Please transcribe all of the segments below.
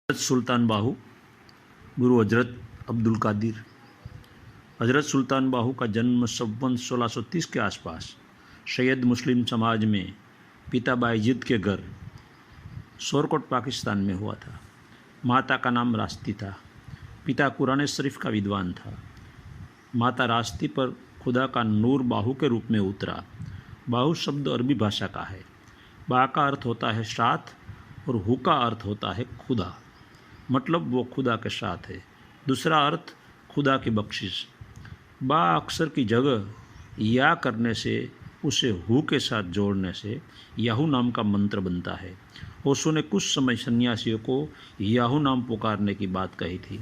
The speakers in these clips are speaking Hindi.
हज़रत सुल्तान बाहू गुरु हज़रत अब्दुल कादिर। हज़रत सुल्तान बाहू का जन्म सन 1630 के आसपास सैयद मुस्लिम समाज में पिता बायजीद के घर सोरकोट पाकिस्तान में हुआ था। माता का नाम रास्ती था। पिता कुरान शरीफ का विद्वान था। माता रास्ती पर खुदा का नूर बाहू के रूप में उतरा। बाहू शब्द अरबी भाषा का है। बा का अर्थ होता है साथ और हु का अर्थ होता है खुदा, मतलब वो खुदा के साथ है। दूसरा अर्थ खुदा की बख्शिश। बा अक्षर की जगह या करने से उसे हु के साथ जोड़ने से याहू नाम का मंत्र बनता है। ओशो ने कुछ समय सन्यासियों को याहू नाम पुकारने की बात कही थी।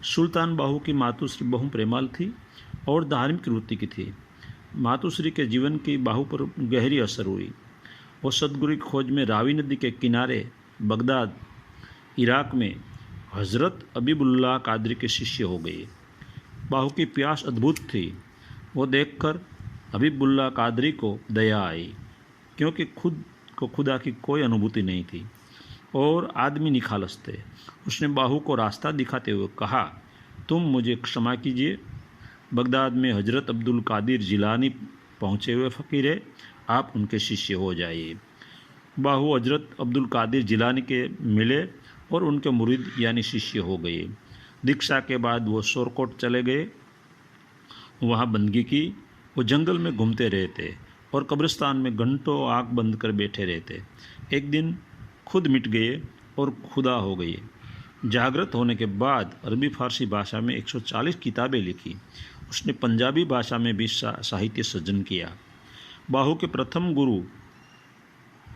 सुल्तान बाहू की मातुश्री बहु प्रेमाल थी और धार्मिक वृत्ति की थी। मातुश्री के जीवन की बाहू पर गहरी असर हुई। वो सदगुरु की खोज में रावी नदी के किनारे बगदाद इराक में हज़रत हबीबुल्लाह कादरी के शिष्य हो गए। बाहू की प्यास अद्भुत थी। वो देखकर हबीबुल्लाह कादरी को दया आई, क्योंकि खुद को खुदा की कोई अनुभूति नहीं थी और आदमी निखालस थे। उसने बाहू को रास्ता दिखाते हुए कहा, तुम मुझे क्षमा कीजिए, बगदाद में हज़रत अब्दुल कादिर जिलानी पहुँचे हुए फ़कीर है, आप उनके शिष्य हो जाइए। बाहू हज़रत अब्दुल कादिर जिलानी के मिले और उनके मुरीद यानी शिष्य हो गए। दीक्षा के बाद वो सोरकोट चले गए, वहाँ बंदगी की। वो जंगल में घूमते रहते और कब्रिस्तान में घंटों आँख बंद कर बैठे रहते। एक दिन खुद मिट गए और खुदा हो गए। जागृत होने के बाद अरबी फारसी भाषा में 140 किताबें लिखी। उसने पंजाबी भाषा में भी साहित्य सृजन किया। बाहू के प्रथम गुरु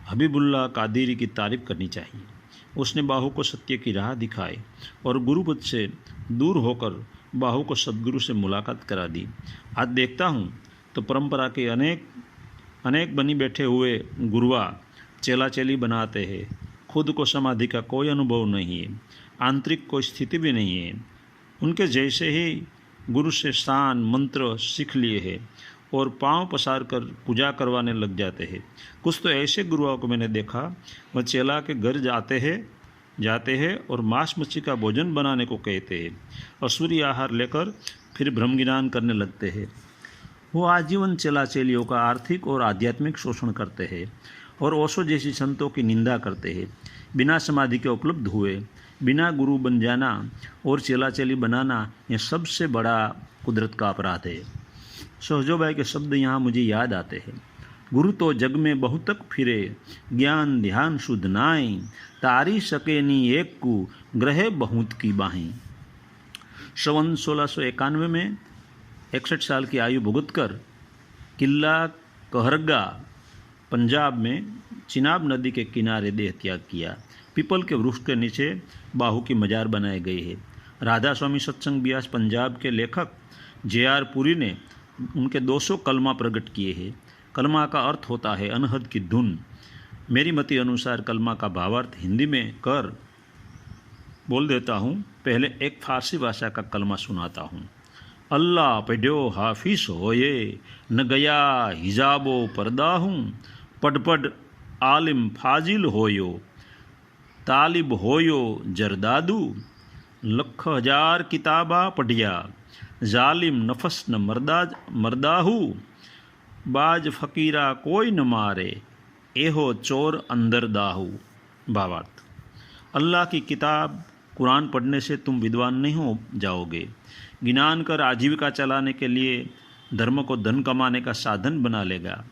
हबीबुल्लाह कादिरी की तारीफ करनी चाहिए। उसने बाहू को सत्य की राह दिखाई और गुरुपद से दूर होकर बाहू को सदगुरु से मुलाकात करा दी। आज देखता हूँ तो परंपरा के अनेक बनी बैठे हुए गुरुआ चेला चेली बनाते हैं। खुद को समाधि का कोई अनुभव नहीं है, आंतरिक कोई स्थिति भी नहीं है। उनके जैसे ही गुरु से स्थान मंत्र सीख लिए हैं और पांव पसार कर पूजा करवाने लग जाते हैं। कुछ तो ऐसे गुरुओं को मैंने देखा, वह चेला के घर जाते हैं और मांस मच्छी का भोजन बनाने को कहते हैं। असुरी आहार लेकर फिर ब्रह्मज्ञान करने लगते हैं। वो आजीवन चेला चेलियों का आर्थिक और आध्यात्मिक शोषण करते हैं और ओशो जैसी संतों की निंदा करते हैं। बिना समाधि के उपलब्ध हुए, बिना गुरु बन जाना और चेला चेली बनाना, यह सबसे बड़ा कुदरत का अपराध है। सहजोबाई के शब्द यहाँ मुझे याद आते हैं। गुरु तो जग में बहुतक फिरे, ज्ञान ध्यान शुद्ध नाई, तारी सके नी एक कु ग्रहे बहुत की बाहीं। सन 1691 में 61 साल की आयु भुगतकर किला कहरगा पंजाब में चिनाब नदी के किनारे देह त्याग किया। पीपल के वृक्ष के नीचे बाहू की मजार बनाए गई है। राधा स्वामी सत्संग ब्यास पंजाब के लेखक जे.आर. पुरी ने उनके 200 कलमा प्रकट किए हैं। कलमा का अर्थ होता है अनहद की धुन। मेरी मति अनुसार कलमा का भावार्थ हिंदी में कर बोल देता हूँ। पहले एक फारसी भाषा का कलमा सुनाता हूँ। अल्लाह पढ़ो हाफिज होए, न गया हिजाबो पर्दा हूँ, पढ़ पढ़ आलिम फाजिल होयो, तालिब होयो जरदादू, लख हजार किताबा पढ़िया, जालिम नफस न मर्दाहू, बाज फ़कीरा कोई न मारे, एहो चोर अंदर दाहू। भावार्थ, अल्लाह की किताब कुरान पढ़ने से तुम विद्वान नहीं हो जाओगे। ज्ञान कर आजीविका चलाने के लिए धर्म को धन कमाने का साधन बना लेगा।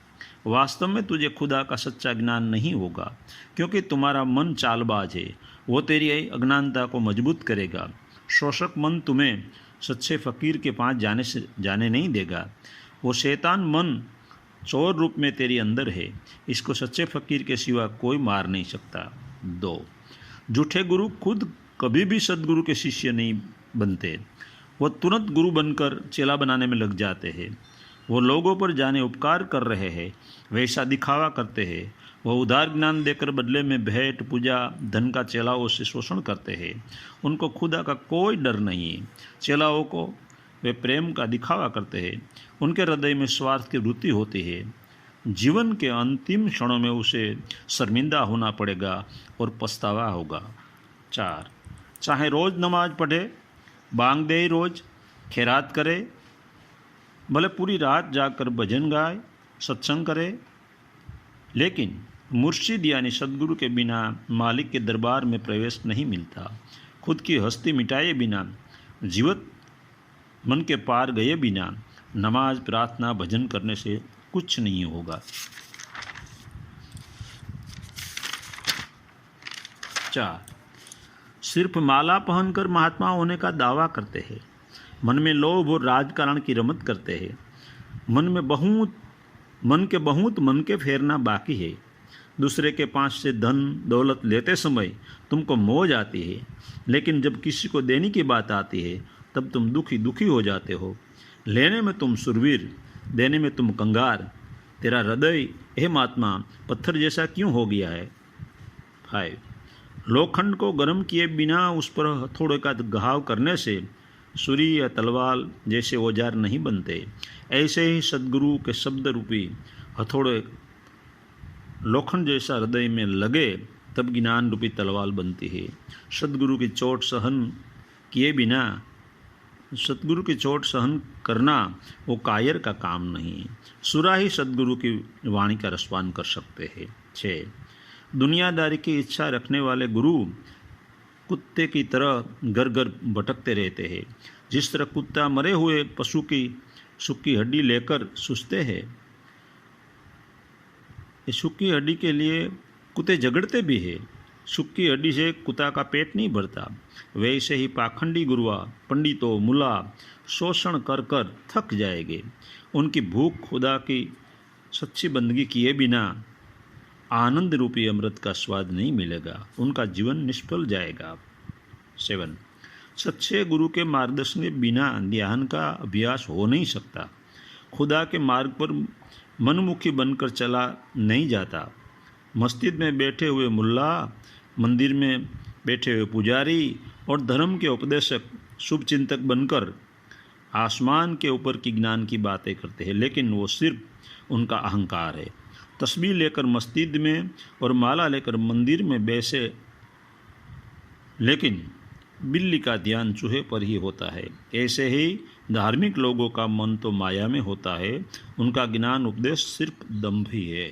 वास्तव में तुझे खुदा का सच्चा ज्ञान नहीं होगा, क्योंकि तुम्हारा मन चालबाज है। वो तेरी अज्ञानता को मजबूत करेगा। शोषक मन तुम्हें सच्चे फ़कीर के पास जाने नहीं देगा। वो शैतान मन चोर रूप में तेरे अंदर है। इसको सच्चे फ़कीर के सिवा कोई मार नहीं सकता। 2. झूठे गुरु खुद कभी भी सदगुरु के शिष्य नहीं बनते। वो तुरंत गुरु बनकर चेला बनाने में लग जाते हैं। वो लोगों पर जाने उपकार कर रहे हैं, वैसा दिखावा करते हैं। वह उदार ज्ञान देकर बदले में भेंट पूजा धन का चेलाओं से शोषण करते हैं। उनको खुदा का कोई डर नहीं है। चेलाओं को वे प्रेम का दिखावा करते हैं। उनके हृदय में स्वार्थ की वृत्ति होती है। जीवन के अंतिम क्षणों में उसे शर्मिंदा होना पड़ेगा और पछतावा होगा। 4. चाहे रोज़ नमाज पढ़े, बांग दे रोज़, खैरात करे, भले पूरी रात जाकर भजन गाए, सत्संग करे, लेकिन मुर्शिद यानी सदगुरु के बिना मालिक के दरबार में प्रवेश नहीं मिलता। खुद की हस्ती मिटाए बिना, जीवित मन के पार गए बिना नमाज, प्रार्थना, भजन करने से कुछ नहीं होगा। 4. सिर्फ माला पहनकर महात्मा होने का दावा करते हैं। मन में लोभ और राजकारण की रमत करते हैं। मन के फेरना बाकी है। दूसरे के पास से धन दौलत लेते समय तुमको मौज आती है, लेकिन जब किसी को देने की बात आती है तब तुम दुखी हो जाते हो। लेने में तुम सुरवीर, देने में तुम कंगार। तेरा हृदय हे महात्मा पत्थर जैसा क्यों हो गया है। 5. लोखंड को गर्म किए बिना उस पर हथौड़े का घाव करने से छुरी या तलवार जैसे औजार नहीं बनते। ऐसे ही सदगुरु के शब्द रूपी हथौड़े लोखंड जैसा हृदय में लगे तब ज्ञान रूपी तलवार बनती है। सदगुरु की चोट सहन करना वो कायर का काम नहीं। सुरा ही सदगुरु की वाणी का रसपान कर सकते हैं। 6. दुनियादारी की इच्छा रखने वाले गुरु कुत्ते की तरह घर घर भटकते रहते हैं। जिस तरह कुत्ता मरे हुए पशु की सूखी हड्डी लेकर सूसते हैं, इस सूखी हड्डी के लिए कुत्ते झगड़ते भी हैं। सूखी हड्डी से कुत्ता का पेट नहीं भरता। वैसे ही पाखंडी गुरुआ, पंडितों, मुला शोषण कर कर थक जाएंगे। उनकी भूख खुदा की सच्ची बंदगी किए बिना आनंद रूपी अमृत का स्वाद नहीं मिलेगा। उनका जीवन निष्फल जाएगा। 7. सच्चे गुरु के मार्गदर्शन के बिना ध्यान का अभ्यास हो नहीं सकता। खुदा के मार्ग पर मनमुखी बनकर चला नहीं जाता। मस्जिद में बैठे हुए मुल्ला, मंदिर में बैठे हुए पुजारी और धर्म के उपदेशक शुभ चिंतक बनकर आसमान के ऊपर की ज्ञान की बातें करते हैं, लेकिन वो सिर्फ उनका अहंकार है। तस्बीह लेकर मस्जिद में और माला लेकर मंदिर में बैसे, लेकिन बिल्ली का ध्यान चूहे पर ही होता है। ऐसे ही धार्मिक लोगों का मन तो माया में होता है। उनका ज्ञान उपदेश सिर्फ दंभ ही है।